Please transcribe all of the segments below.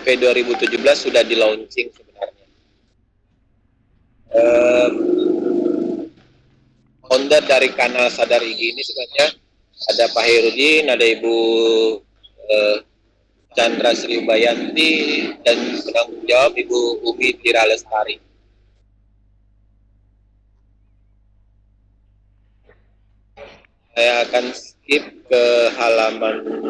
sampai 2017 sudah di launching sebenarnya. Founder dari kanal Sadar IG ini sebenarnya ada Pak Herudin, ada Ibu Chandra Sri Ubayanti, dan penanggung jawab Ibu Umi Tira Lestari. Saya akan skip ke halaman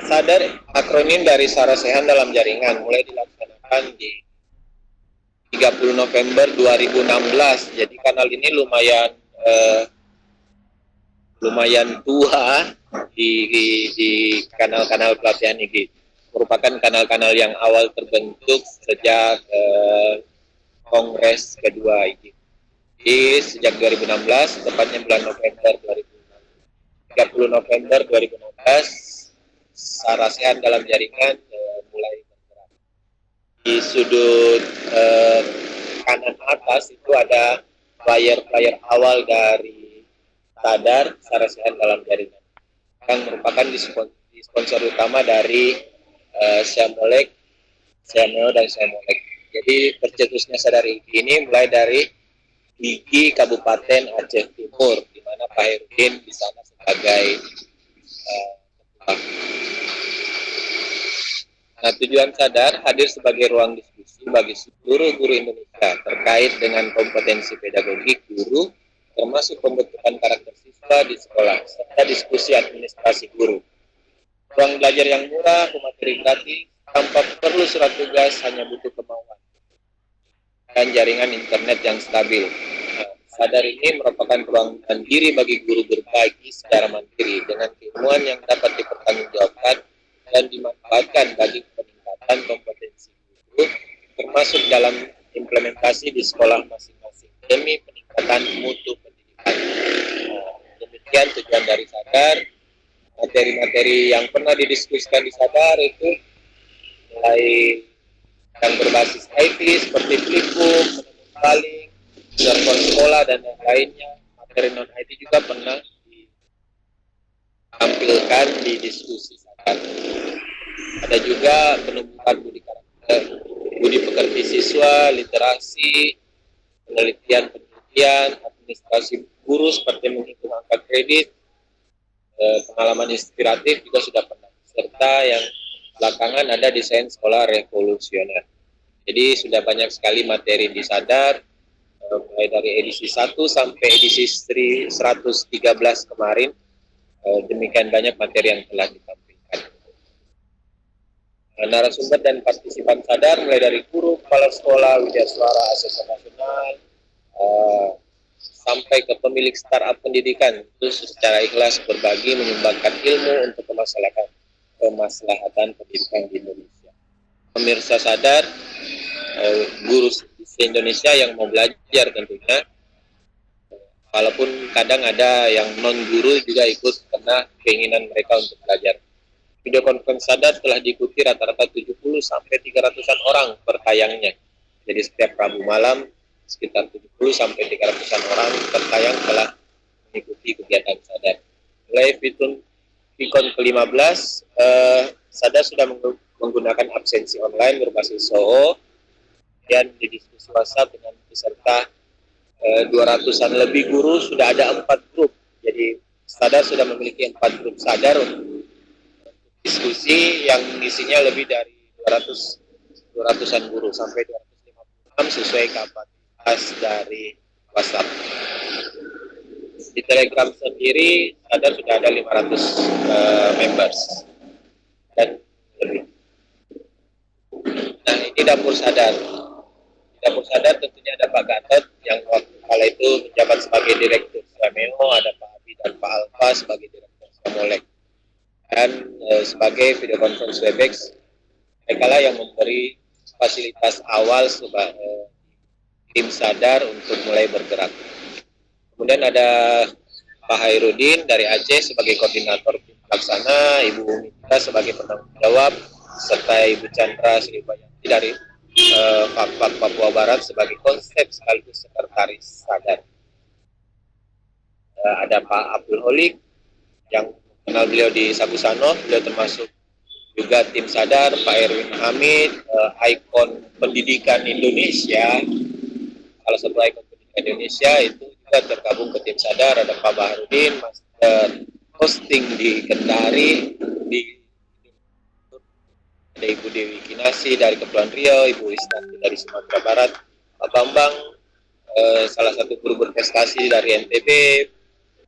Sadar akronim dari Sarasehan dalam Jaringan mulai dilaksanakan di 30 November 2016. Jadi kanal ini lumayan tua di kanal-kanal pelatihan IG. Merupakan kanal-kanal yang awal terbentuk sejak Kongres kedua IG. Jadi sejak 2016, tepatnya bulan November 2016, 30 November 2016, Sarasehan dalam Jaringan mulai bergerak. Di sudut kanan atas itu ada flyer awal dari Sadar Sarasehan dalam Jaringan, yang merupakan sponsor utama dari Syamolek, Syameo dan Syamolek. Jadi tercetusnya Sadar IG ini mulai dari IG Kabupaten Aceh Timur, di mana Pak Herudin di sana sebagai Nah, tujuan Sadar hadir sebagai ruang diskusi bagi seluruh guru Indonesia terkait dengan kompetensi pedagogik guru, termasuk pembentukan karakter siswa di sekolah, serta diskusi administrasi guru. Ruang belajar yang murah, pemateri gratis, tanpa perlu surat tugas, hanya butuh kemauan. Dan jaringan internet yang stabil. Sadar ini merupakan ruang mandiri bagi guru berbagi secara mandiri dengan keilmuan yang dapat dipertanggungjawabkan dan dimanfaatkan bagi peningkatan kompetensi guru, termasuk dalam implementasi di sekolah masing-masing demi peningkatan mutu pendidikan. Demikian tujuan dari Sadar. Materi-materi yang pernah didiskusikan di Sadar itu mulai yang berbasis IT seperti Flipbook, paling server sekolah dan yang lainnya. Materi non-IT juga pernah ditampilkan di diskusi Sadar. Ada juga penumbuhan budi karakter, budi pekerti siswa, literasi, penelitian, administrasi guru seperti menghitung angka kredit, pengalaman inspiratif juga sudah pernah. Serta yang belakangan ada desain sekolah revolusioner. Jadi sudah banyak sekali materi di Sadar, mulai dari edisi 1 sampai edisi 113 kemarin. Demikian banyak materi yang telah ditampilkan. Narasumber dan partisipan Sadar mulai dari guru, kepala sekolah, widyaswara, asesor nasional, sampai ke pemilik startup pendidikan, itu secara ikhlas berbagi menyumbangkan ilmu untuk kemaslahatan pendidikan di Indonesia. Pemirsa Sadar, guru di Indonesia yang mau belajar tentunya, walaupun kadang ada yang non-guru juga ikut karena keinginan mereka untuk belajar. Video conference Sadar telah diikuti rata-rata 70 sampai 300-an orang per tayangnya. Jadi setiap Rabu malam sekitar 70 sampai 300-an orang per tayang telah mengikuti kegiatan Sadar. Mulai Vikon ke-15, Sadar sudah menggunakan absensi online berbasis SOO dan di diskusi WhatsApp dengan peserta 200-an lebih guru. Sudah ada 4 grup. Jadi Sadar sudah memiliki 4 grup Sadar untuk diskusi yang isinya lebih dari 200-an guru sampai 256 sesuai kapasitas dari WhatsApp. Di Telegram sendiri Sadar sudah ada 500 members dan lebih. Nah, ini dapur Sadar. Di dapur Sadar tentunya ada Pak Gatot yang waktu kala itu menjabat sebagai direktur sebagai video conference Webex. Mereka lah yang memberi fasilitas awal sebagai tim sadar untuk mulai bergerak. Kemudian ada Pak Hairudin dari Aceh sebagai koordinator tim pelaksana, Ibu Mita sebagai penanggung jawab, serta Ibu Chandra Sribayanti dari Fakfak Papua Barat sebagai konsep sekaligus sekretaris sadar. Ada Pak Abdul Holik yang kenal beliau di Sabusano, beliau termasuk juga tim sadar. Pak Erwin Hamid, ikon pendidikan Indonesia, salah satu ikon pendidikan Indonesia itu juga tergabung ke tim sadar. Ada Pak Baharudin, master hosting di Kendari, ada Ibu Dewi Kinasi dari Kepulauan Riau, Ibu Isnati dari Sumatera Barat, Pak Bambang, salah satu guru berprestasi dari NTB,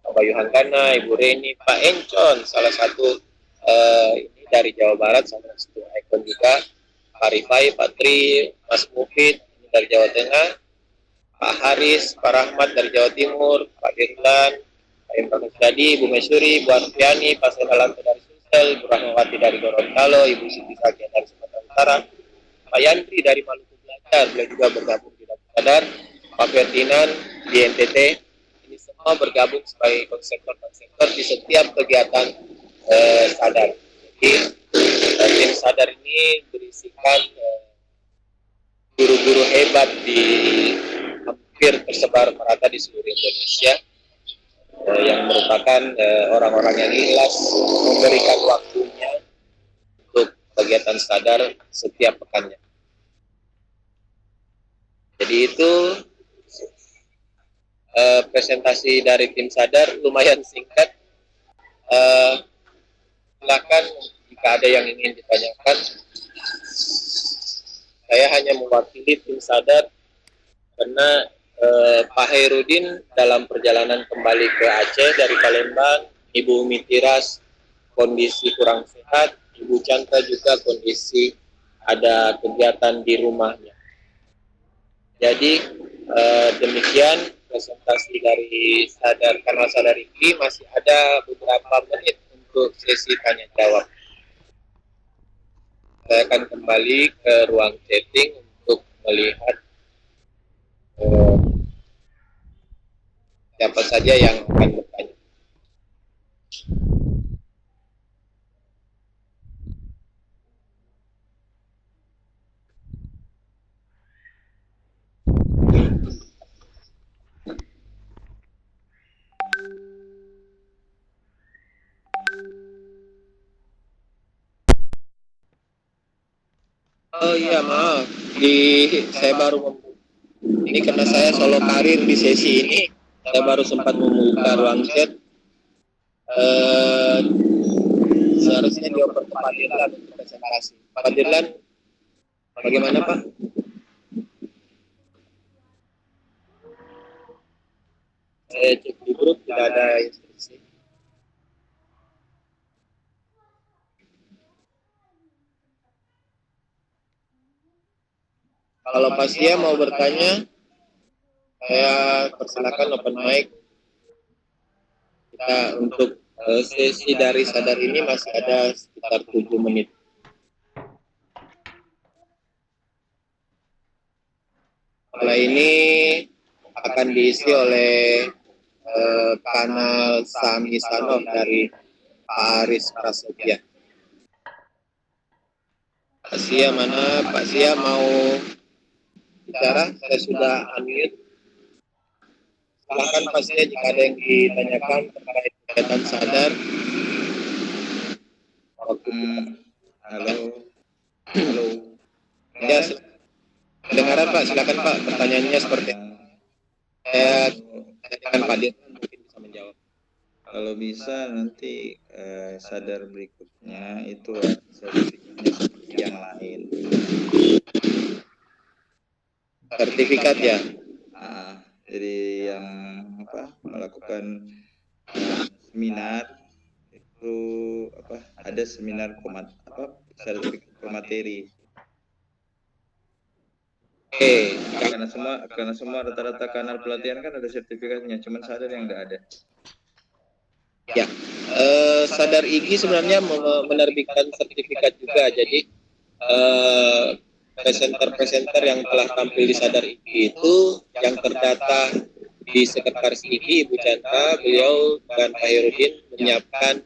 Pak Bayu Hanggana, Ibu Reni, Pak Encon, salah satu ini dari Jawa Barat, salah satu ikon juga, Pak Rifai, Pak Tri, Mas Mufid dari Jawa Tengah, Pak Haris, Pak Rahmat dari Jawa Timur, Pak Dirlan, Pak Imran Jadi, Ibu Mesuri, Ibu Arfiani, Pak Sedalanto dari Sulsel, Ibu Rahmawati dari Gorontalo, Ibu Siti Sakia dari Sumatera Utara, Pak Yandri dari Maluku Belajar, beliau juga bergabung di dalam sadar, Pak Ferdinand di NTT. Ini semua bergabung sebagai konseptor di setiap kegiatan sadar. Jadi tim sadar ini berisikan guru-guru hebat di hampir tersebar merata di seluruh Indonesia, yang merupakan orang-orang yang ikhlas memberikan waktunya untuk kegiatan sadar setiap pekannya. Jadi itu presentasi dari tim sadar, lumayan singkat. Silakan jika ada yang ingin ditanyakan. Saya hanya mewakili tim sadar karena Pak Hairudin dalam perjalanan kembali ke Aceh dari Palembang, Ibu Mitiras kondisi kurang sehat, Ibu Chandra juga kondisi ada kegiatan di rumahnya. Jadi demikian presentasi dari kanal sadar ini. Masih ada beberapa menit untuk sesi tanya jawab. Saya akan kembali ke ruang chatting untuk melihat siapa saja yang akan bertanya. Oh iya, maaf. Saya baru ini karena saya solo karir di sesi ini, saya baru sempat membuka ruang chat. Seharusnya dioper ke Pak Dirlan untuk presentasi. Pak Dirlan, bagaimana Pak? Saya cek di grup tidak ada instruksi. Kalau Pak Sia mau bertanya, saya persilakan open mic. Kita untuk sesi dari sadar ini masih ada sekitar 7 menit. Setelah ini akan diisi oleh kanal Sami Sanov dari Pak Aris Prasetya. Pak Sia mana? Pak Sia mau bicara? Saya sudah unmute. Silakan Pak Sia jika ada yang ditanyakan terkait kegiatan sadar. Halo. Halo. Ya, kedengaran Pak, silakan Pak, pertanyaannya seperti saya tanyakan Pak Dirlan mungkin bisa menjawab. Kalau bisa nanti sadar berikutnya itu sertifikatnya seperti yang lain. Sertifikat ya? Jadi yang melakukan seminar itu ada seminar sertifikat pemateri. Oke. Karena semua rata-rata kanal pelatihan kan ada sertifikatnya, cuman sadar yang nggak ada. Ya, Sadar IGI sebenarnya menerbitkan sertifikat juga. Jadi presenter-presenter yang telah tampil di Sadar IGI itu yang terdata di Sekretaris IGI Ibu Chandra, beliau dan Pak Herudin menyiapkan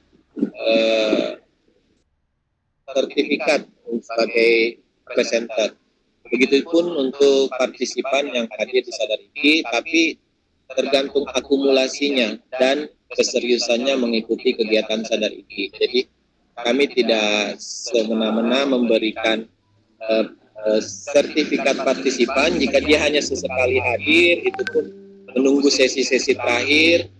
sertifikat sebagai presenter. Begitupun untuk partisipan yang hadir di Sadar IGI, tapi tergantung akumulasinya dan keseriusannya mengikuti kegiatan Sadar IGI. Jadi kami tidak semena-mena memberikan sertifikat partisipan jika dia hanya sesekali hadir, itu pun menunggu sesi-sesi terakhir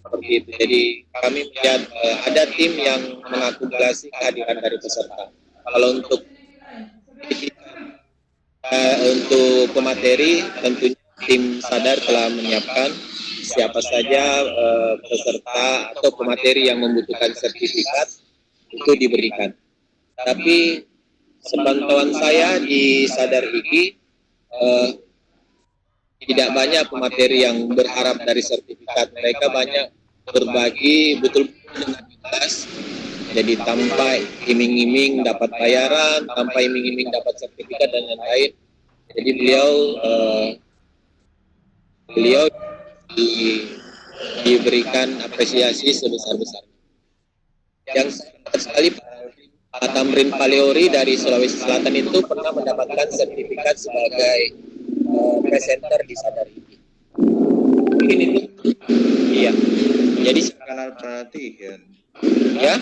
seperti itu. Jadi kami melihat ada tim yang mengakumulasi kehadiran dari peserta. Kalau untuk pemateri, tentunya tim Sadar telah menyiapkan siapa saja peserta atau pemateri yang membutuhkan sertifikat itu diberikan. Tapi sepantauan saya di Sadar IGI tidak banyak pemateri yang berharap dari sertifikat. Mereka banyak berbagi betul-betul dengan ikhlas. Jadi tanpa iming-iming dapat bayaran, tanpa iming-iming dapat sertifikat dan lain-lain. Jadi beliau diberikan apresiasi sebesar-besarnya. Yang sekali Pak Tamrin Paleori dari Sulawesi Selatan itu pernah mendapatkan sertifikat sebagai presenter di Sadar IGI. Mungkin itu, iya. Jadi Kanal pelatihan. Ya,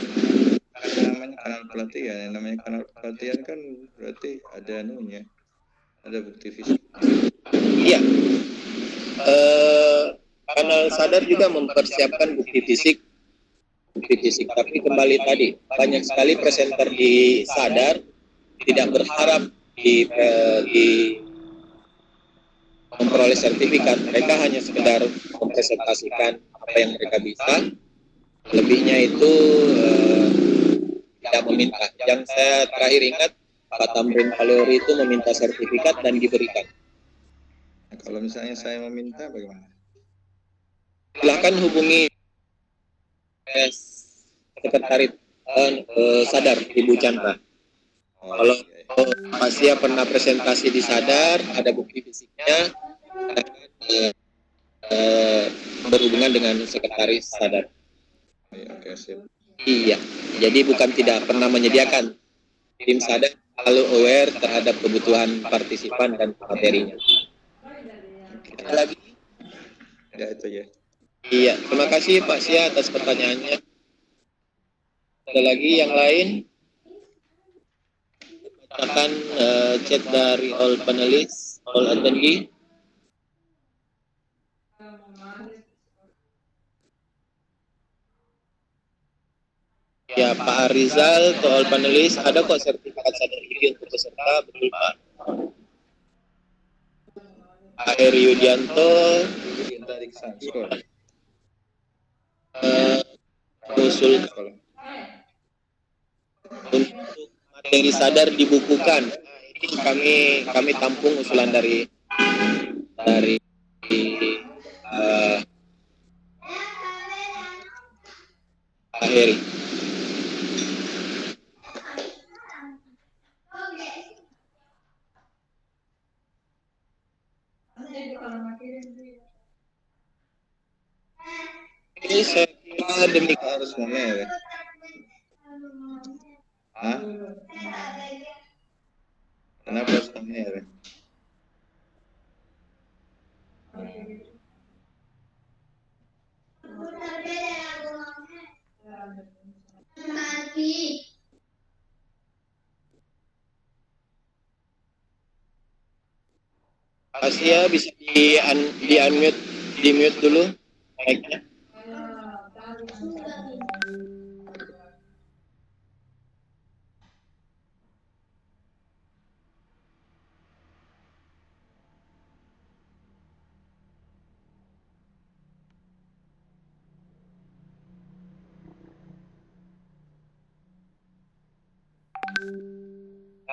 Namanya kanal pelatihan. Yang namanya kanal pelatihan kan berarti ada anunya, ada bukti fisik. iya. Kanal Sadar juga mempersiapkan bukti fisik. Tapi kembali tadi, banyak sekali presenter di Sadar tidak berharap di memperoleh sertifikat. Mereka hanya sekedar mempresentasikan apa yang mereka bisa. Lebihnya itu tidak meminta. Yang saya terakhir ingat, Pak Tamrin Paleori itu meminta sertifikat dan diberikan. Nah, kalau misalnya saya meminta bagaimana? Silakan hubungi Sekretaris Sadar Ibu Chandra. Kalau Pak Sia pernah presentasi di Sadar, ada bukti fisiknya, berhubungan dengan Sekretaris Sadar. Oke, siap. Iya, jadi bukan tidak pernah menyediakan. Tim Sadar selalu aware terhadap kebutuhan partisipan dan materinya. Ada lagi? Ya, itu ya. Iya, terima kasih Pak Sia atas pertanyaannya. Ada lagi yang lain? Bacakan chat dari all panelis, all attendee. Ya, Pak Arizal, to all panelis, ada kok sertifikat Sadar IGI untuk peserta, betul Pak. Pak Heri Yudianto, usul untuk materi Sadar dibukukan. Ini kami tampung usulan dari Pak Heri. Ini saya kira demikian. Harus ngomel ya. Hah? Kenapa harus ngomel ya? Pak Sia bisa di mute dulu mic-nya.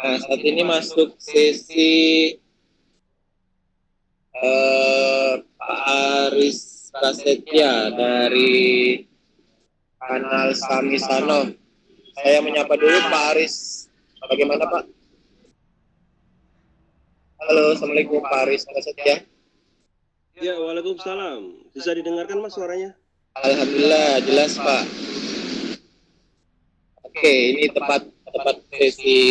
Nah, saat ini masuk sesi Pak Aris Prasetya dari Kanal Samisano. Saya menyapa dulu Pak Aris. Bagaimana Pak? Halo, Assalamualaikum Pak Aris. Ya. Ya, waalaikumsalam. Bisa didengarkan Mas suaranya? Alhamdulillah, jelas Pak. Oke, ini tepat sesi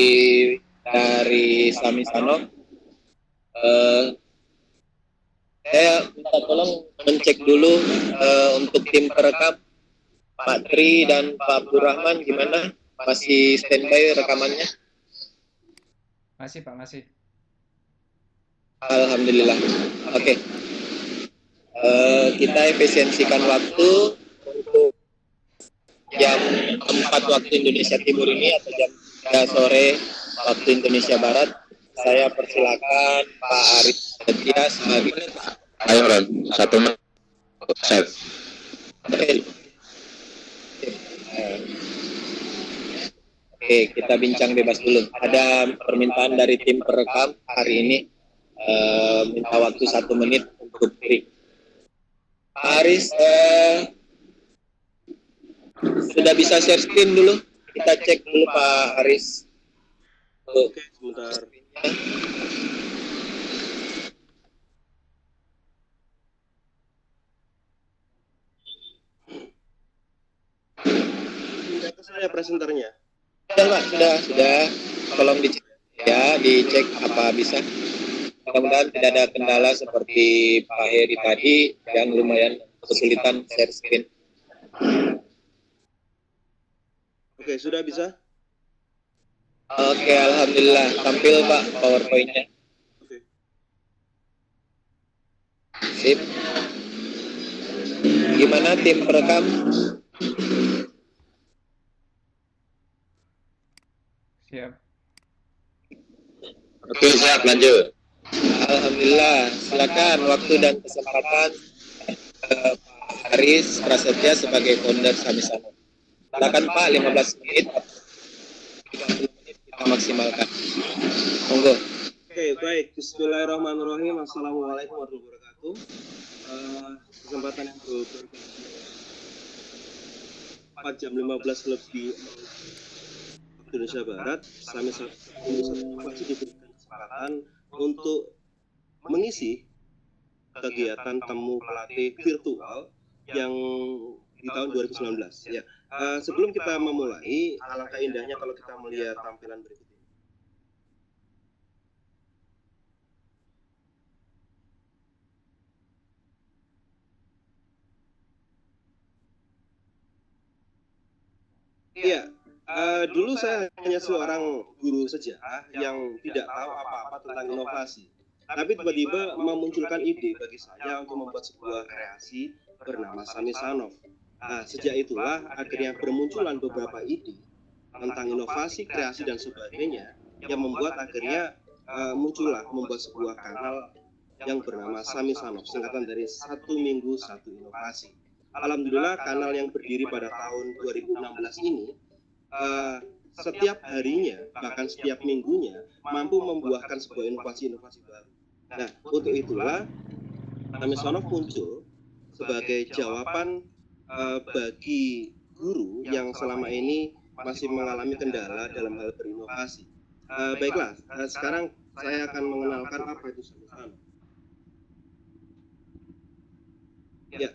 dari Samisano. Saya minta tolong mencek dulu untuk tim perekam Pak Tri dan Pak Abdurrahman gimana? Masih standby rekamannya? Masih Pak, masih. Alhamdulillah. Oke. Kita efisiensikan waktu untuk jam 4 waktu Indonesia Timur ini atau jam 3 sore waktu Indonesia Barat. Saya persilakan Pak Arif Setia sebagai Ayo Ron, 1 menit. Set. Oke, kita bincang bebas dulu. Ada permintaan dari tim perekam hari ini, minta waktu 1 menit untuk break. Pak Aris, sudah bisa share screen dulu? Kita cek dulu Pak Aris. Oke, sebentar. Pindah ke saya presenternya. Sudah Pak, sudah. Tolong dicek ya, dicek apa bisa. Mudah-mudahan tidak ada kendala seperti Pak Heri tadi yang lumayan kesulitan share screen. Oke, sudah bisa? Oke, alhamdulillah. Tampil Pak PowerPoint-nya. Oke. Sip. Gimana tim perekam? Siap. Oke, siap, lanjut. Alhamdulillah. Silakan waktu dan kesempatan Pak Aris Prasetya sebagai founder Samisano. Silakan Pak, 15 menit atau 30 menit kita maksimalkan. Monggo. Oke, baik. Bismillahirrahmanirrahim. Assalamualaikum warahmatullahi wabarakatuh. Kesempatan yang berbahagia. 4 jam 15 lebih Indonesia Barat, Samisano masih diberikan kesempatan untuk mengisi kegiatan temu pelatih virtual yang di tahun 2019. Ya, sebelum kita memulai, alangkah indahnya kalau kita melihat tampilan berikut ini. Iya, dulu saya hanya seorang guru sejarah yang tidak tahu apa-apa tentang inovasi. Tapi tiba-tiba memunculkan ide bagi saya untuk membuat sebuah kreasi bernama Samisano. Nah, sejak itulah akhirnya bermunculan beberapa ide tentang inovasi, kreasi, dan sebagainya yang membuat akhirnya muncullah membuat sebuah kanal yang bernama Samisano, singkatan dari 1 minggu 1 inovasi. Alhamdulillah kanal yang berdiri pada tahun 2016 ini setiap harinya, bahkan setiap minggunya mampu membuahkan sebuah inovasi-inovasi baru. Nah, untuk itulah Samisano muncul sebagai jawaban bagi guru yang selama ini masih mengalami kendala dalam hal berinovasi. Baiklah, sekarang saya akan mengenalkan apa itu Samisano. Ya.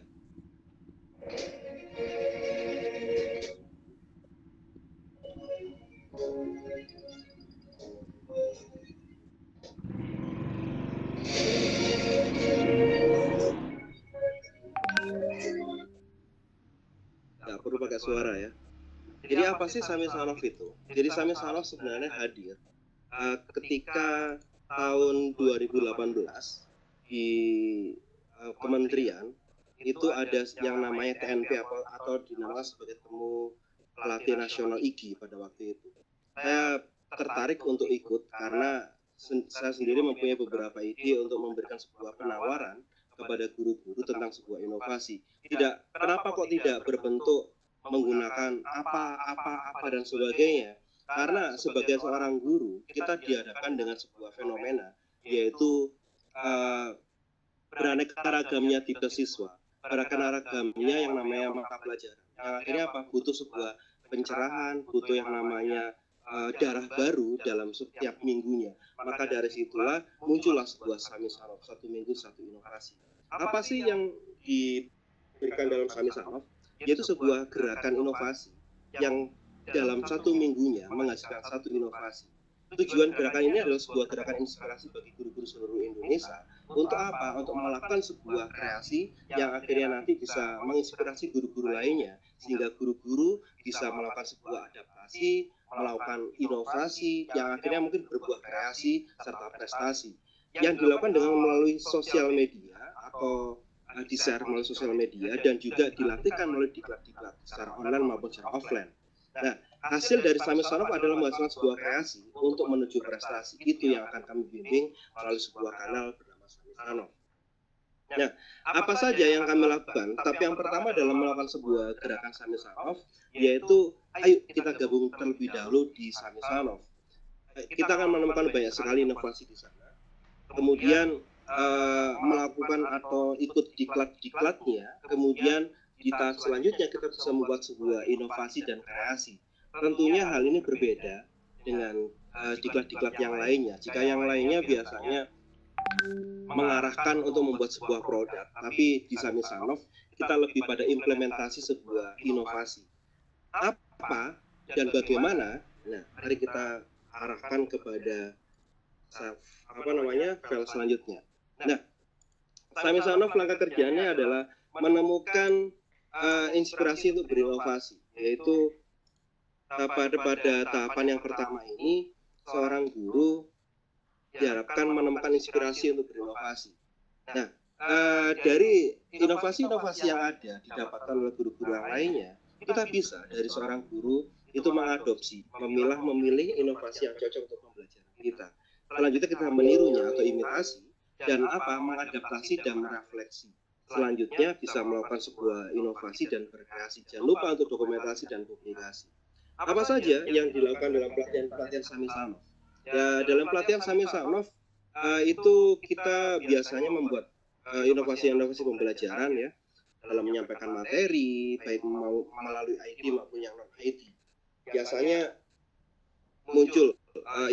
Nggak perlu pakai suara ya. Jadi apa sih Samisano itu? Jadi Samisano sebenarnya hadir ketika tahun 2018 di kementerian itu ada yang namanya TNP atau dinamakan sebagai temu pelatih nasional IGI pada waktu itu. Saya tertarik untuk ikut karena saya sendiri mempunyai beberapa ide untuk memberikan sebuah penawaran kepada guru-guru tentang sebuah inovasi. Kenapa kok tidak berbentuk menggunakan apa dan sebagainya? Karena sebagai seorang guru kita dihadapkan dengan sebuah fenomena, yaitu beraneka ragamnya tipe siswa. beragam-ragamnya yang namanya mata pelajaran. Yang akhirnya apa? Butuh sebuah pencerahan, butuh yang namanya darah baru dalam setiap minggunya. Maka dari situlah muncullah sebuah Samisanoff, 1 minggu 1 inovasi. Apa sih yang diberikan dalam Samisanoff? Yaitu sebuah gerakan inovasi yang dalam 1 minggunya menghasilkan 1 inovasi. Tujuan gerakan ini adalah sebuah gerakan inspirasi bagi guru-guru seluruh Indonesia. Untuk apa? Untuk melakukan sebuah kreasi yang akhirnya nanti bisa menginspirasi guru-guru lainnya, sehingga guru-guru bisa melakukan sebuah adaptasi, melakukan inovasi yang akhirnya mungkin berbuah kreasi serta prestasi. Yang dilakukan dengan melalui sosial media atau di-share melalui sosial media dan juga dilatihkan melalui diklat-diklat secara online maupun secara offline. Nah, hasil dari Samisanoff adalah menghasilkan sebuah kreasi untuk menuju prestasi. Itu yang akan kami bimbing melalui sebuah kanal bernama Samisanoff. Nah, apa saja yang kami lakukan? Tapi yang pertama adalah melakukan sebuah gerakan Samisanoff, yaitu ayo kita gabung terlebih dahulu di Samisanoff. Kita akan menemukan banyak sekali inovasi di sana. Kemudian melakukan atau ikut diklat-diklatnya, kemudian di tahap selanjutnya kita bisa membuat sebuah inovasi dan kreasi. Tentunya hal ini berbeda dengan diklat-diklat yang lainnya. Jika yang lainnya biasanya mengarahkan untuk membuat sebuah produk, tapi di Samisanoff kita lebih pada implementasi sebuah inovasi. Apa dan bagaimana? Nah, mari kita arahkan kepada file selanjutnya. Nah, Samisanoff langkah kerjanya adalah menemukan inspirasi untuk berinovasi, yaitu pada tahapan yang pertama ini seorang guru diharapkan menemukan inspirasi untuk berinovasi. Nah, dari inovasi-inovasi yang ada didapatkan oleh guru-guru yang lainnya, kita bisa dari seorang guru itu mengadopsi, memilih inovasi yang cocok untuk pembelajaran kita. Selanjutnya kita menirunya atau imitasi dan mengadaptasi dan merefleksi. Selanjutnya bisa melakukan sebuah inovasi dan berkreasi. Jangan lupa untuk dokumentasi dan publikasi. Apa saja yang dilakukan dalam pelatihan Samisanoff? Ya, dalam pelatihan Samisanoff itu kita biasanya membuat inovasi-inovasi pembelajaran ya, dalam menyampaikan materi, baik melalui IT maupun yang non-IT. Biasanya muncul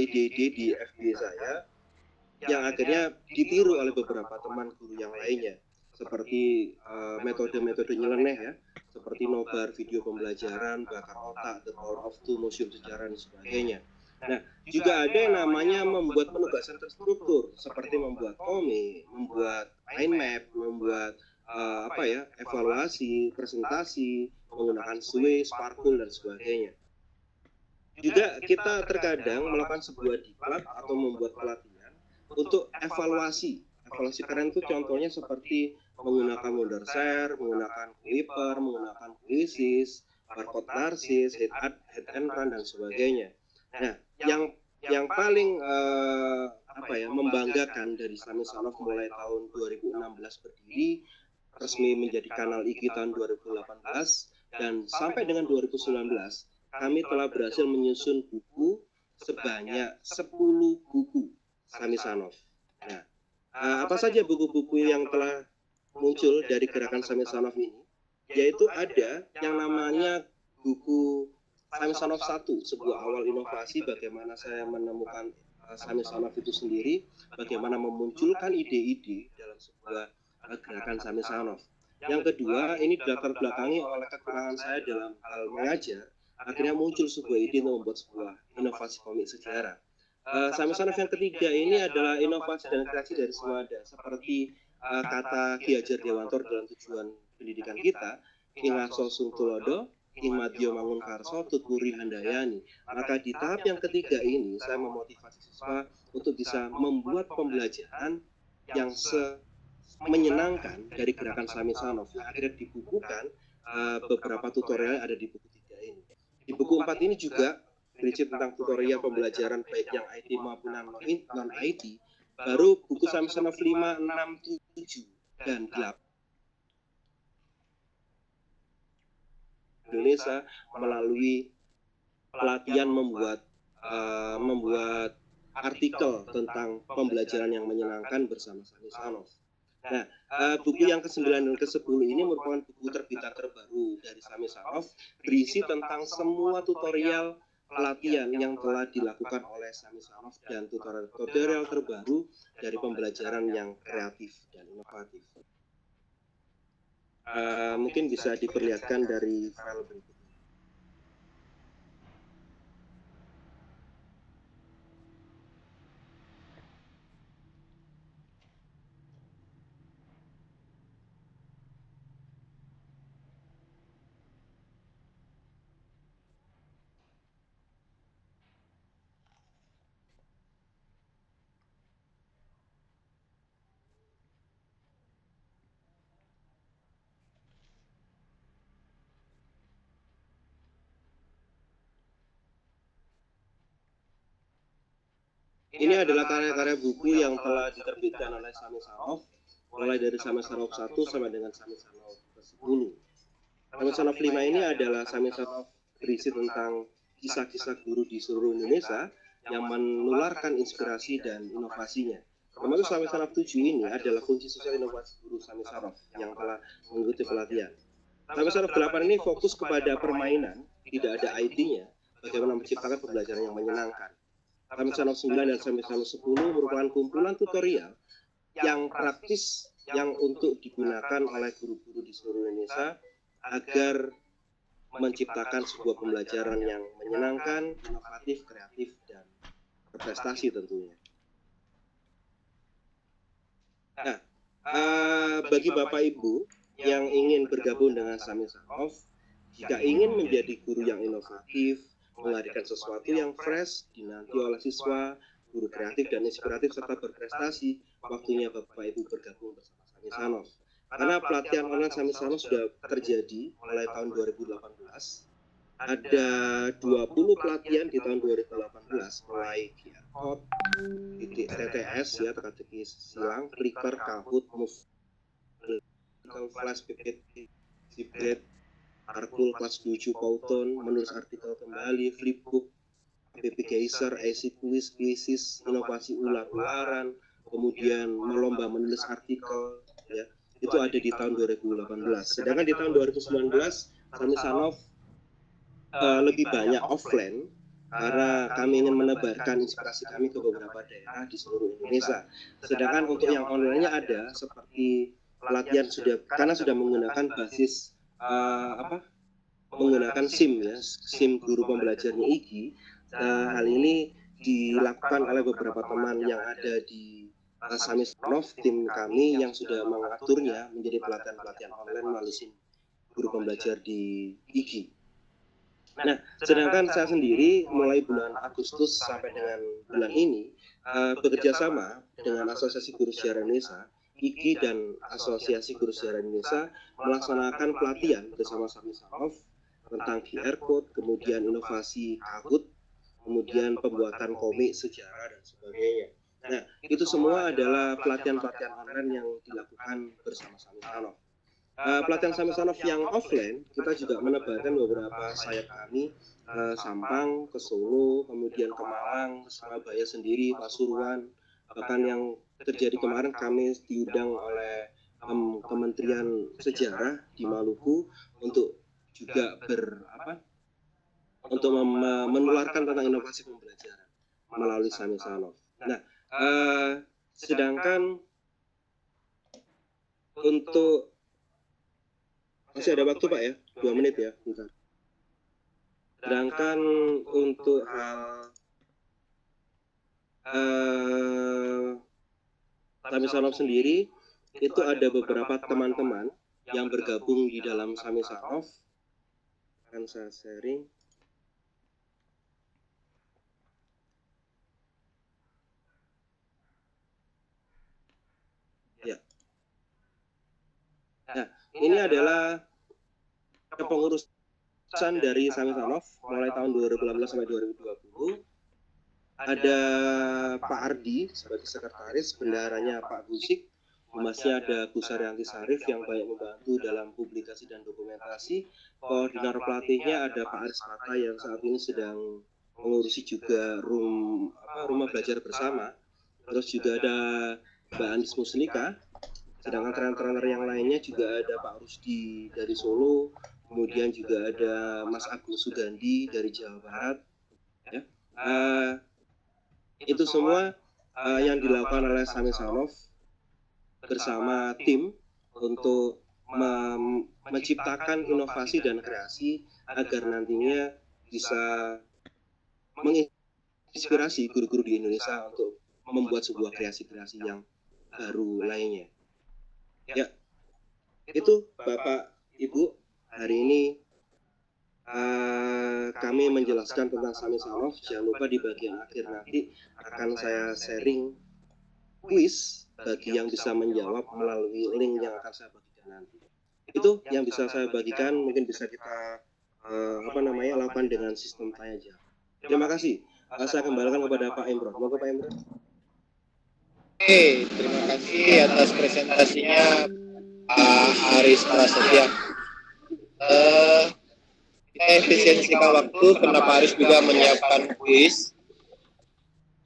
ide-ide di FB saya yang akhirnya ditiru oleh beberapa teman guru yang lainnya, seperti metode-metode nyeleneh ya, seperti nobar video pembelajaran, bakar otak, the power of two, museum sejarah dan sebagainya. Nah, juga ada yang namanya membuat penugasan terstruktur, seperti membuat komik, membuat mind map, membuat evaluasi, presentasi, menggunakan Sway, Sparkle dan sebagainya. Juga kita terkadang melakukan sebuah diklat atau membuat pelatihan untuk evaluasi. Evaluasi keren itu contohnya seperti menggunakan Wondershare, menggunakan Clipper, menggunakan Quizzes, barcode narsis, head and run dan sebagainya. Nah, yang paling membanggakan dari Samisanoff mulai tahun 2016 berdiri, resmi menjadi kanal IG tahun 2018 dan sampai dengan 2019 kami telah berhasil menyusun buku sebanyak 10 buku Samisanoff. Nah, apa saja buku-buku yang telah muncul dari gerakan Samisanoff ini? Yaitu ada yang namanya buku Samisanoff 1, sebuah awal inovasi bagaimana saya menemukan Samisanoff itu sendiri, bagaimana memunculkan ide-ide dalam sebuah gerakan Samisanoff. Yang kedua, ini dilatar belakangi oleh kekurangan saya dalam hal mengajar. Akhirnya muncul sebuah ide untuk membuat sebuah inovasi komik sejarah. Samisanoff yang ketiga ini adalah inovasi dan kreasi dari semada, seperti kata Ki Hajar Dewantara dalam tujuan pendidikan kita, Ing Laso Sung Tulodo, Ing Madyo Mangunkarso, Tuturi Handayani. Maka di tahap yang ketiga ini saya memotivasi siswa untuk bisa membuat pembelajaran yang menyenangkan dari gerakan Samisanoff yang akhirnya dibukukan. Beberapa tutorial ada di buku 3 ini. Di buku 4 ini juga berisi tentang tutorial pembelajaran baik yang IT maupun non-IT. Baru buku Samisanoff 5, 6, 7 dan 8 Indonesia melalui pelatihan membuat artikel tentang pembelajaran yang menyenangkan bersama Samisanoff. Nah, buku yang ke-9 dan ke-10 ini merupakan buku terbitan terbaru dari Sami Sarov, berisi tentang semua tutorial pelatihan yang telah dilakukan oleh Sami Sarov dan tutorial terbaru dari pembelajaran yang kreatif dan inovatif. Mungkin bisa diperlihatkan dari file berikut. Ini adalah karya-karya buku yang telah diterbitkan oleh Sami Sarov, mulai dari Sami Sarov 1 sampai dengan Sami Sarov ke-10. Sami Sarov 5 ini adalah Sami Sarov berisi tentang kisah-kisah guru di seluruh Indonesia yang menularkan inspirasi dan inovasinya. Termasuk Sami Sarov 7 ini adalah kunci sosial inovasi guru Sami Sarov yang telah mengikuti pelatihan. Sami Sarov 8 ini fokus kepada permainan, tidak ada ID-nya, bagaimana menciptakan pembelajaran yang menyenangkan. Sami Sarov 9 dan Sami Sarov 10 merupakan kumpulan tutorial yang praktis yang untuk digunakan oleh guru-guru di seluruh Indonesia agar menciptakan sebuah pembelajaran yang menyenangkan, inovatif, kreatif, dan berprestasi tentunya. Nah, bagi Bapak Ibu yang ingin bergabung dengan Sami Sarov, jika ingin menjadi guru yang inovatif, menghadirkan sesuatu yang fresh, dinanti oleh siswa, guru kreatif dan inspiratif serta berprestasi, waktunya Bapak Ibu bergabung bersama Sami Sarov. Karena pelatihan online Sami Sarov sudah terjadi mulai tahun 2018. Ada 20 pelatihan di tahun 2018, mulai QR Code, TTS ya, teka-teki silang, Clicker, Kahoot, Move, Flash, PPT, Ziplet, Arkul kelas 7 Pauton, menulis artikel kembali, Flipbook, PP Geyser, AC Quiz, Quizzes, inovasi ular-ularan, kemudian melomba menulis artikel, ya, itu ada di tahun 2018. Sedangkan di tahun 2019, Sami Sarov lebih banyak offline, karena kami ingin menebarkan inspirasi kami ke beberapa daerah di seluruh Indonesia. Sedangkan untuk yang online-nya ada, seperti pelatihan karena sudah menggunakan basis menggunakan SIM ya, SIM guru pembelajarnya IGI. Hal ini dilakukan oleh beberapa teman yang ada di Sami Sarov, tim kami yang sudah mengaturnya menjadi pelatihan-pelatihan online melalui SIM guru pembelajar di IGI. Nah, sedangkan saya sendiri mulai bulan Agustus sampai dengan bulan ini bekerja sama dengan Asosiasi Guru Siaran Indonesia, IGI dan Asosiasi Guru Siaran Indonesia melaksanakan pelatihan bersama Sami Sarov tentang QR Code, kemudian inovasi Kahoot, kemudian pembuatan komik, sejarah, dan sebagainya. Nah, itu semua adalah pelatihan-pelatihan online yang dilakukan bersama Sami Sarov. Pelatihan Sami Sarov yang offline, kita juga menebarkan beberapa sayap kami, Sampang, ke Solo, kemudian ke Malang, ke Surabaya sendiri, Pasuruan, bahkan yang terjadi kemarin kami diundang oleh Kementerian Sejarah di Maluku untuk juga untuk menularkan tentang inovasi pembelajaran melalui Sami Sarov. Nah, sedangkan untuk masih ada waktu Pak ya, 2 menit ya, bentar. Sedangkan untuk hal Sami Sarov sendiri, itu ada beberapa teman-teman yang bergabung di dalam Sami Sarov. Akan saya sharing. Ya. Nah, ini adalah kepengurusan dari Sami Sarov mulai tahun 2018 sampai 2020. Ada Pak Ardi sebagai sekretaris, bendaharanya Pak Gusik, humasnya ada Bu Saryanti Sarif yang banyak membantu dalam publikasi dan dokumentasi. Koordinator pelatihnya ada Pak Aris Mata yang saat ini sedang mengurusi juga rumah belajar bersama. Terus juga ada Mbak Andis Muslika Sedangkan trainer-trainer yang lainnya juga ada Pak Rusdi dari Solo, kemudian juga ada Mas Agus Sugandi dari Jawa Barat. Ya. Itu semua yang dilakukan oleh Sami Sanov bersama tim untuk menciptakan inovasi dan kreasi agar nantinya bisa menginspirasi guru-guru di Indonesia untuk membuat sebuah kreasi-kreasi yang baru lainnya. Ya, itu Bapak Ibu, hari ini kami menjelaskan tentang Sami Sanov. Jangan lupa di bagian akhir nanti akan saya sharing kuis bagi yang bisa menjawab melalui link yang akan saya bagikan nanti. Itu yang bisa saya bagikan, mungkin bisa kita lakukan dengan sistem tanya jawab. Terima kasih. Saya kembalikan kepada Pak Imron. Monggo Pak Imron. Oke, terima kasih atas presentasinya Pak Aris Prasetya. Kita efisiensikan waktu karena Pak Aris juga menyiapkan kuis.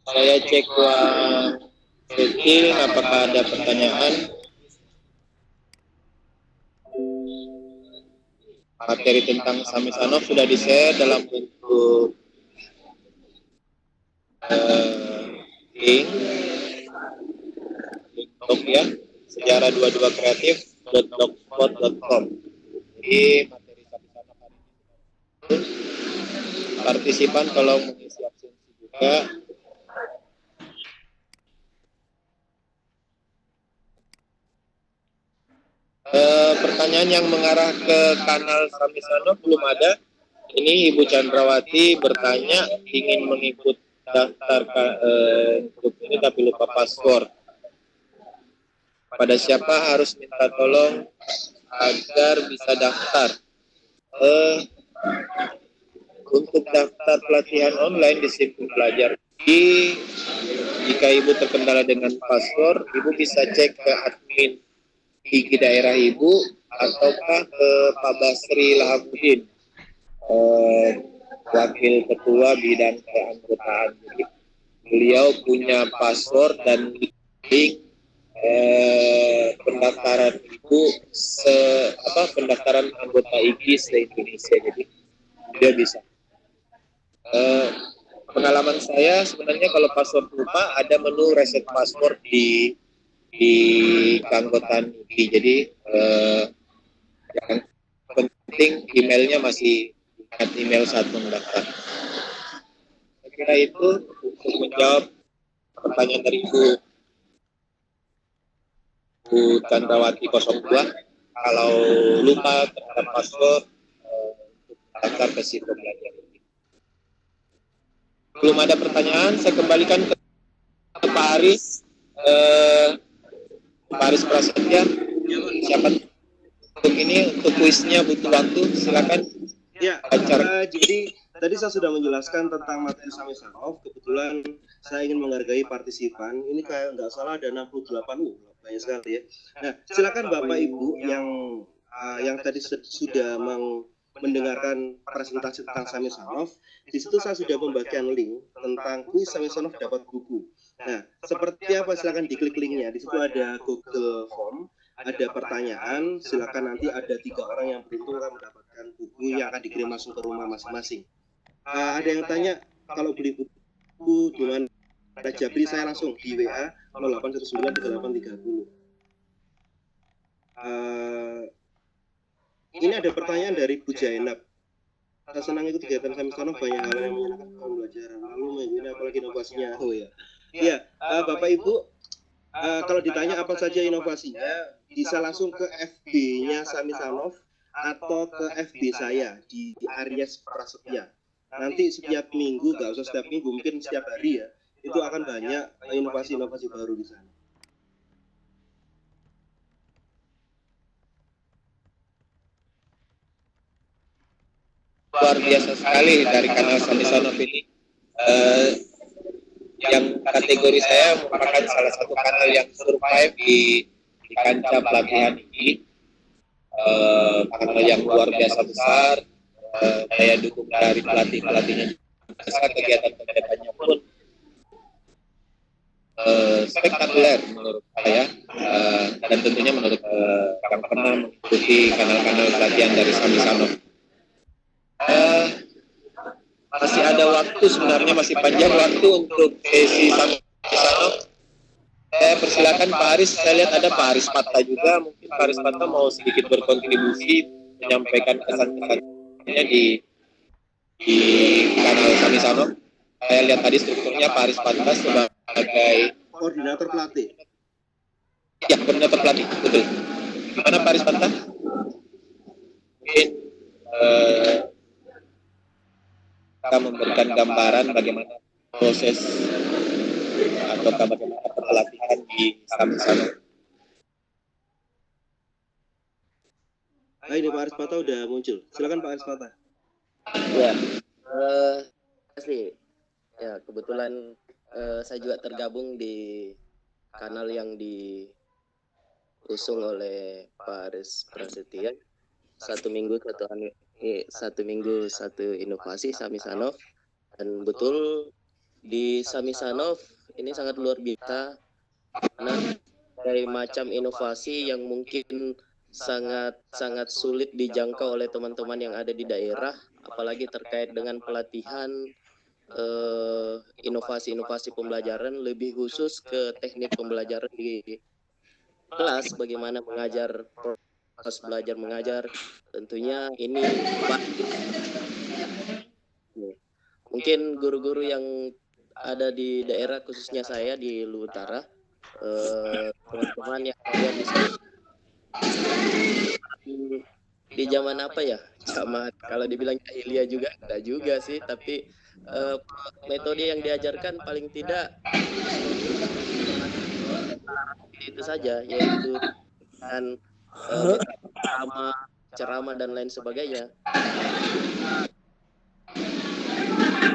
Saya cek uang setting apakah ada pertanyaan. Materi tentang Sami Sanov sudah di-share dalam bentuk link ya, sejarah 22 kreatif.blogspot.com. Di materi Sami Sanov hari ini partisipan kalau mengisi absensi juga pertanyaan yang mengarah ke kanal Sami Sanov belum ada. Ini Ibu Chandrawati bertanya ingin mengikut daftar untuk ini tapi lupa password. Pada siapa harus minta tolong agar bisa daftar? Untuk daftar pelatihan online di Simpul Belajar. Jika Ibu terkendala dengan password, Ibu bisa cek ke admin IG daerah Ibu ataukah ke Pak Basri Lahamudin, Wakil Ketua Bidang Keanggotaan. Jadi, beliau punya password dan link pendaftaran Ibu pendaftaran anggota IG se-Indonesia. Jadi dia bisa. Pengalaman saya sebenarnya kalau password lupa ada menu reset password di keanggotaan IG. Jadi yang penting emailnya masih ingat email saat mendaftar. Saya kira itu untuk menjawab pertanyaan dari Bu Chandrawati 02. Kalau lupa terhadap password untuk daftar ke Simpul Belajar. Belum ada pertanyaan, saya kembalikan ke Pak Aris. Pak Aris Prasetya, siapa untuk ini, untuk kuisnya butuh waktu, silakan. Ya, jadi tadi saya sudah menjelaskan tentang materi Sami Sanov. Kebetulan saya ingin menghargai partisipan. Ini kayak nggak salah ada 68 banyak sekali ya. Nah, silakan Bapak Ibu yang tadi sudah mendengarkan presentasi tentang Sami Sanov. Di situ saya sudah membagikan link tentang kuis Sami Sanov dapat buku. Nah, seperti apa? Silakan diklik linknya. Di situ ada Google Form, ada pertanyaan. Silakan nanti ada 3 orang yang beruntung akan mendapatkan buku yang akan dikirim langsung ke rumah masing-masing. Ada yang tanya kalau beli buku di mana? Ada Jabri, saya langsung di WA 08193830. Ini ada pertanyaan dari Bu Jainab. Saya senang ikut kegiatan Sami Sanov, banyak hal yang menyenangkan pembelajaran. Lalu ini apalagi inovasinya? Oh ya. Ya, Bapak Ibu, kalau ditanya apa saja inovasinya, bisa langsung ke FB-nya Sami Sanov atau ke FB saya di Aries Prasetya. Nanti setiap minggu, nggak usah setiap minggu, mungkin setiap hari ya, itu akan banyak inovasi-inovasi baru di sana. Luar biasa sekali dari kanal Sami Sanov ini. Yang kategori saya merupakan salah satu kanal yang survive di kancah pelatihan ini. Kanal yang luar biasa besar. Daya dukung dari pelatih-pelatihnya besar, kegiatan kegiatannya pun spektakuler menurut saya, dan tentunya menurut yang pernah mengikuti kanal-kanal pelatihan dari Sami Sanov. Masih ada waktu, sebenarnya masih panjang waktu untuk sesi Sami Sanov. Saya persilakan Pak Aris, saya lihat ada Pak Aris Patta juga, mungkin Pak Aris Patta mau sedikit berkontribusi, menyampaikan pesan-pesannya di kanal Sami Sanov. Saya lihat tadi strukturnya Pak Aris Patta sebagai koordinator pelatih. Ya, koordinator pelatih, betul. Gimana Pak Aris Patta? Mungkin kita memberikan gambaran bagaimana proses atau bagaimana pelatihan di Sami Sanov. Ini Pak Aris Patta udah muncul. Silakan Pak Aris Patta. Ya, asli. Ya, kebetulan saya juga tergabung di kanal yang diusung oleh Pak Aris Prasetya. Satu minggu satu inovasi Sami Sanov. Dan betul di Sami Sanov ini sangat luar biasa karena dari macam inovasi yang mungkin sangat sulit dijangkau oleh teman-teman yang ada di daerah, apalagi terkait dengan pelatihan inovasi-inovasi pembelajaran, lebih khusus ke teknik pembelajaran di kelas, bagaimana mengajar, proses belajar mengajar. Tentunya ini mungkin guru-guru yang ada di daerah, khususnya saya di Luhut Utara, teman-teman yang ada di zaman apa ya, sama kalau dibilang jahiliyah juga enggak juga sih, tapi metode yang diajarkan paling tidak itu saja, yaitu dan ceramah dan lain sebagainya.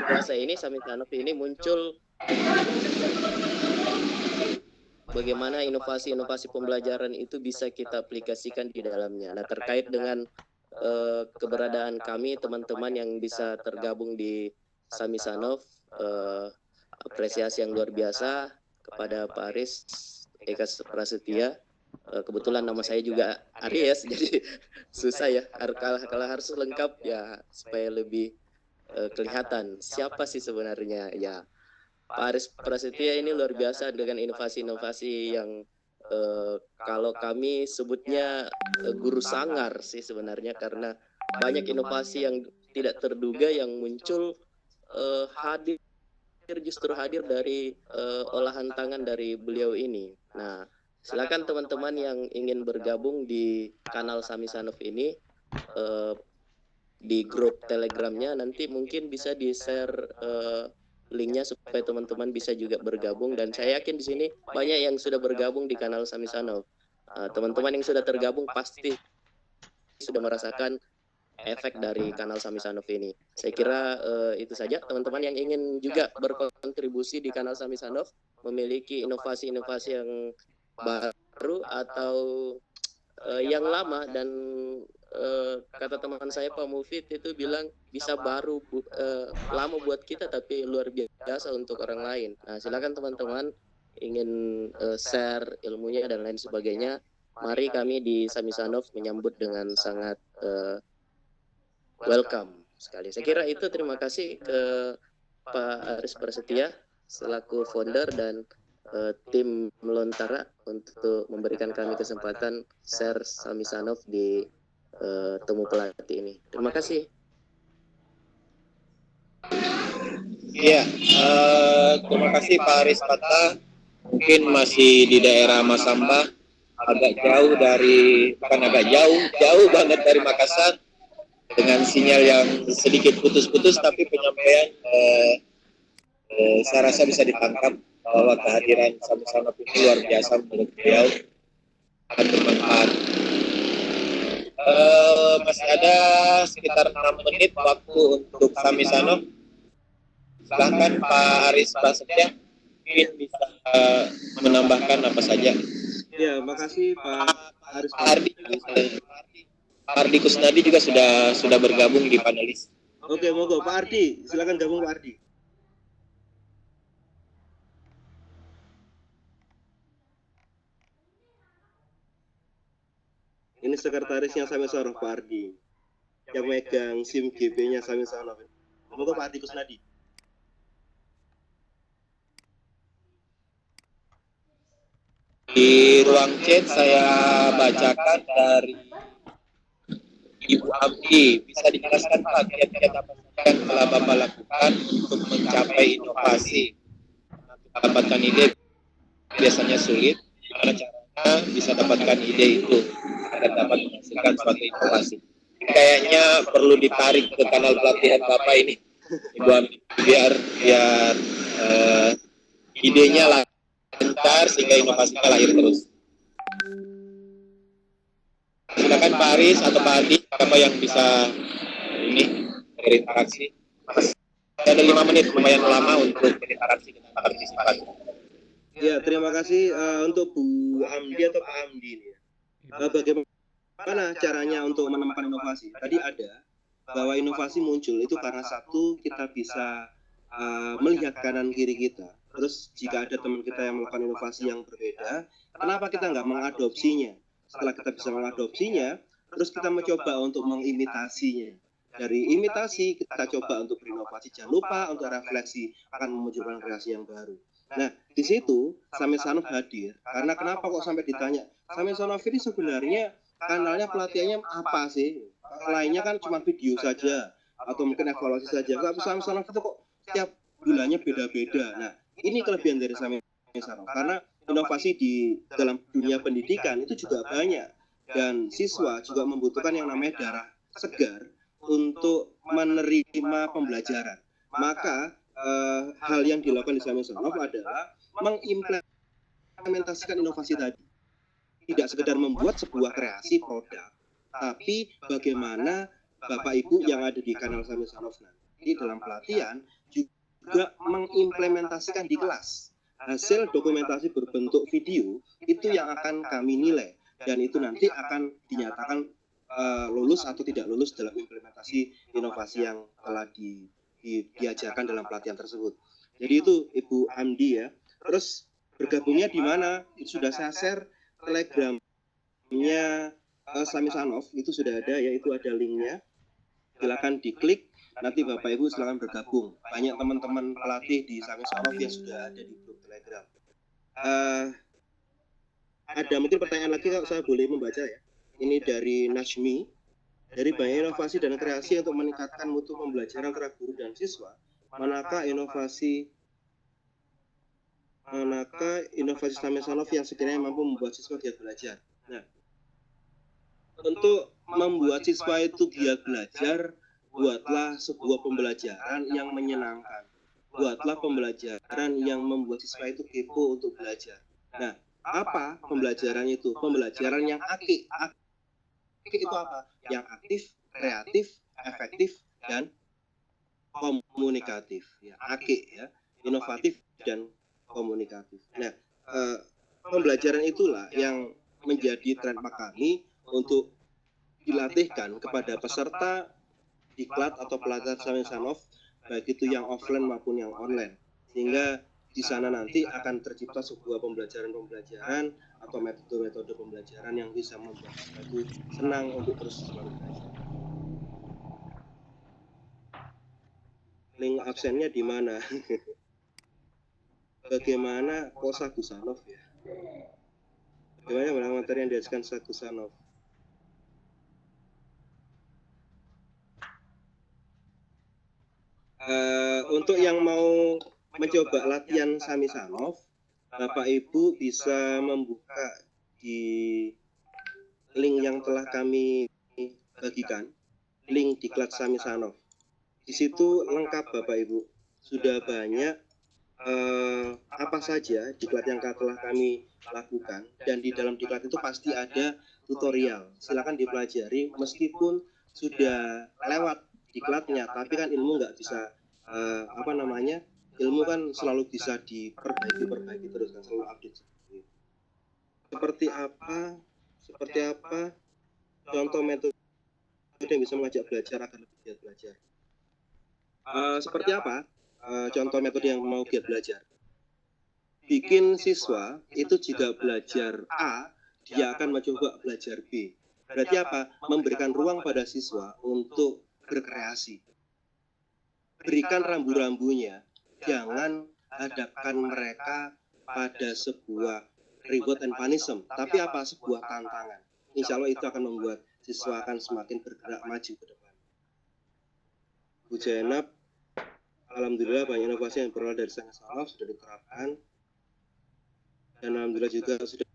Masa ini Sami Sanov ini muncul bagaimana inovasi-inovasi pembelajaran itu bisa kita aplikasikan di dalamnya. Nah, terkait dengan keberadaan kami, teman-teman yang bisa tergabung di Sami Sanov, apresiasi yang luar biasa kepada Pak Aris Eka Prasetya. Kebetulan nama saya juga Aries, jadi susah ya. Kalau harus lengkap ya supaya lebih kelihatan siapa sih sebenarnya ya. Pak Aris Prasetya ini luar biasa dengan inovasi-inovasi yang kalau kami sebutnya guru sangar sih sebenarnya, karena banyak inovasi yang tidak terduga yang muncul justru hadir dari olahan tangan dari beliau ini. Nah, silakan teman-teman yang ingin bergabung di kanal Sami Sanov ini, di grup Telegramnya nanti mungkin bisa di-share linknya supaya teman-teman bisa juga bergabung, dan saya yakin di sini banyak yang sudah bergabung di kanal Sami Sanov. Teman-teman yang sudah tergabung pasti sudah merasakan efek dari kanal Sami Sanov ini. Saya kira itu saja. Teman-teman yang ingin juga berkontribusi di kanal Sami Sanov, memiliki inovasi-inovasi yang baru atau yang lama, dan kata teman saya Pak Mufid itu bilang bisa baru lama buat kita tapi luar biasa untuk orang lain. Nah, silakan teman-teman ingin share ilmunya dan lain sebagainya, mari kami di Sami Sanov menyambut dengan sangat welcome sekali. Saya kira itu. Terima kasih ke Pak Aris Prasetya selaku founder dan tim Melontara untuk memberikan kami kesempatan share Sami Sanov di temu pelatih ini. Terima kasih. Iya, terima kasih Pak Aris Patta. Mungkin masih di daerah Masamba, agak jauh dari, bukan agak jauh banget dari Makassar, dengan sinyal yang sedikit putus-putus, tapi penyampaian saya rasa bisa ditangkap bahwa kehadiran Sami Sanov ini luar biasa menurut beliau, sangat bermanfaat. Masih ada sekitar 6 menit waktu untuk Sami Sanov. Silahkan Pak Aris Prasetya mungkin bisa menambahkan apa saja. Ya, makasih Pak Aris. Pak Ardi Kusnadi juga sudah bergabung di panelis. Oke, monggo Pak Ardi, silakan gabung Pak Ardi. Ini sekretarisnya Sami Sorof, Pak Ardi, yang megang SIM GB-nya Sami Sorof. Semoga Pak Ardi Kusnadi. Di ruang chat saya bacakan dari Ibu Abdi. Bisa dijelaskan Pak kiat-kiat apa saja yang telah Bapak lakukan untuk mencapai inovasi? Dapatkan ide biasanya sulit, karena caranya bisa dapatkan ide itu dan dapat menghasilkan suatu inovasi. Kayaknya perlu ditarik ke kanal pelatihan Bapak ini, Ibu Abdi, biar idenya lancar sehingga inovasinya lahir terus. Silakan Pak Aris atau Pak Adi, siapa yang bisa ini berinteraksi? Ada 5 menit, lumayan lama untuk berinteraksi dengan partisipan. Ya, terima kasih untuk Bu Hamdi atau Pak Hamdi ini. Bagaimana caranya untuk menemukan inovasi? Tadi ada bahwa inovasi muncul itu karena satu, kita bisa melihat kanan kiri kita. Terus jika ada teman kita yang melakukan inovasi yang berbeda, kenapa kita nggak mengadopsinya? Setelah kita bisa mengadopsinya, terus kita mencoba untuk mengimitasinya. Dari imitasi kita coba untuk berinovasi. Jangan lupa untuk refleksi akan memunculkan kreasi yang baru. Nah, di situ Sami Sanov hadir. Karena kenapa kok sampai ditanya? Sami Sanov ini sebenarnya kanalnya pelatihannya apa sih? Lainnya kan cuma video saja atau mungkin evaluasi saja. Tapi Sami Sanov itu kok setiap bulannya beda-beda. Nah, ini kelebihan dari Sami Sanov. Karena inovasi di dalam dunia pendidikan itu juga banyak. Dan siswa juga membutuhkan yang namanya darah segar untuk menerima pembelajaran. Maka hal yang dilakukan di Sami Sanov adalah mengimplementasikan inovasi tadi. Tidak sekedar membuat sebuah kreasi produk, tapi bagaimana Bapak Ibu yang ada di kanal Sami Sanov nanti dalam pelatihan juga mengimplementasikan di kelas. Hasil dokumentasi berbentuk video itu yang akan kami nilai, dan itu nanti akan dinyatakan lulus atau tidak lulus dalam implementasi inovasi yang telah diajarkan dalam pelatihan tersebut. Jadi itu Ibu Hamdi ya. Terus bergabungnya di mana? Sudah saya share Telegramnya Sami Sanov, itu sudah ada ya, itu ada linknya. Silakan diklik, nanti Bapak Ibu silakan bergabung. Banyak teman-teman pelatih di Sami Sanov yang sudah ada di grup Telegram. Ada mungkin pertanyaan lagi kalau saya boleh membaca ya. Ini dari Najmi. Dari banyak inovasi dan kreasi untuk meningkatkan mutu pembelajaran antara guru dan siswa, manakah inovasi Sami Sanov yang sekiranya mampu membuat siswa giat belajar? Nah, untuk membuat siswa itu giat belajar, buatlah sebuah pembelajaran yang menyenangkan. Buatlah pembelajaran yang membuat siswa itu kepo untuk belajar. Nah, apa pembelajaran itu? Pembelajaran yang aktif. Aktif itu apa? Yang aktif, kreatif, efektif, dan komunikatif. Ya, aktif ya, inovatif dan komunikatif. Nah, pembelajaran itulah yang menjadi trademark kami untuk dilatihkan kepada peserta diklat atau pelatihan Sami Sanov, baik itu yang offline maupun yang online, sehingga di sana nanti akan tercipta sebuah pembelajaran atau metode-metode pembelajaran yang bisa membuat kita senang untuk terus selalu belajar. Link absennya di mana? Bagaimana Kosa Gusanov ya? Bagaimana materi yang diajarkan Gusanov? Untuk yang mau mencoba latihan Sami Sanov, Bapak Ibu bisa membuka di link yang telah kami bagikan, link diklat Sami Sanov. Di situ lengkap Bapak Ibu, sudah banyak apa saja diklat yang telah kami lakukan, dan di dalam diklat itu pasti ada tutorial. Silakan dipelajari meskipun sudah lewat diklatnya, tapi kan ilmu nggak bisa ilmu kan selalu bisa diperbaiki terus kan, selalu update. Seperti apa contoh metode yang bisa mengajak belajar agar lebih giat belajar? Seperti apa contoh metode yang mau giat belajar? Bikin siswa itu jika belajar A, dia akan mencoba belajar B. Berarti apa? Memberikan ruang pada siswa untuk berkreasi. Berikan rambu-rambunya, jangan hadapkan mereka pada sebuah reward and punishment, tapi apa? Sebuah tantangan. Insya Allah itu akan membuat siswa akan semakin bergerak maju ke depan. Bu Zainab, alhamdulillah banyak inovasi yang berawal dari Samisanov sudah diterapkan, dan alhamdulillah juga sudah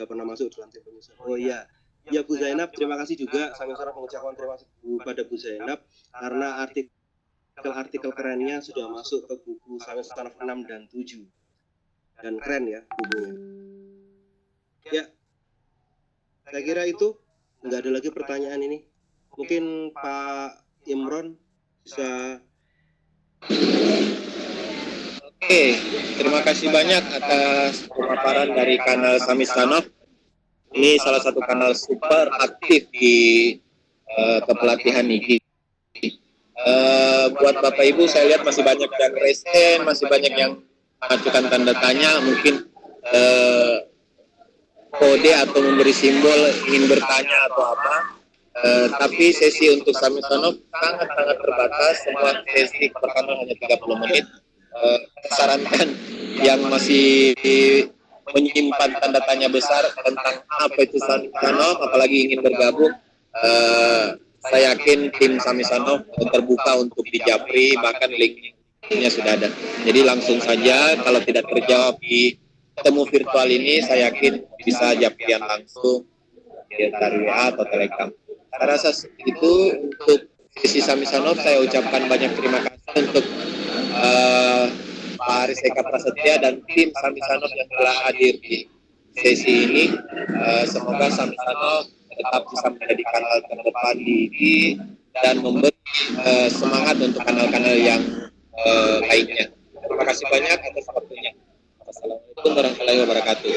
pernah masuk dalam tim penyusun. Oh iya, ya Bu Zainab, terima kasih juga. Samisanov mengucapkan terima kasih kepada Bu Zainab karena artikel kerennya sudah masuk ke buku Samisanov 6 dan 7. Dan keren ya bukunya. Ya, saya kira itu. Nggak ada lagi pertanyaan ini. Mungkin Pak Imron bisa. Oke, terima kasih banyak atas pemaparan dari kanal Samisanov. Ini salah satu kanal super aktif di kepelatihan IGI. Buat Bapak Ibu, saya lihat masih banyak yang resen, masih banyak yang mengajukan tanda tanya, mungkin kode atau memberi simbol ingin bertanya atau apa. Tapi sesi untuk Samisanov sangat-sangat terbatas. Semua sesi pertama hanya 30 menit. Sarankan yang masih menyimpan tanda tanya besar tentang apa itu Samisanov, apalagi ingin bergabung, saya yakin tim Samisanov terbuka untuk dijapri, bahkan linknya sudah ada. Jadi langsung saja, kalau tidak terjawab di temu virtual ini, saya yakin bisa japrian langsung dari WA atau Telegram. Saya rasa itu untuk sesi Samisanov. Saya ucapkan banyak terima kasih untuk Pak Aris Eka Prasetya dan tim Samisanov yang telah hadir di sesi ini. Semoga Samisanov tetap bisa menjadi kanal terdepan di IGI dan memberi semangat untuk kanal-kanal yang lainnya. Terima kasih banyak atas waktunya. Wassalamualaikum warahmatullahi wabarakatuh.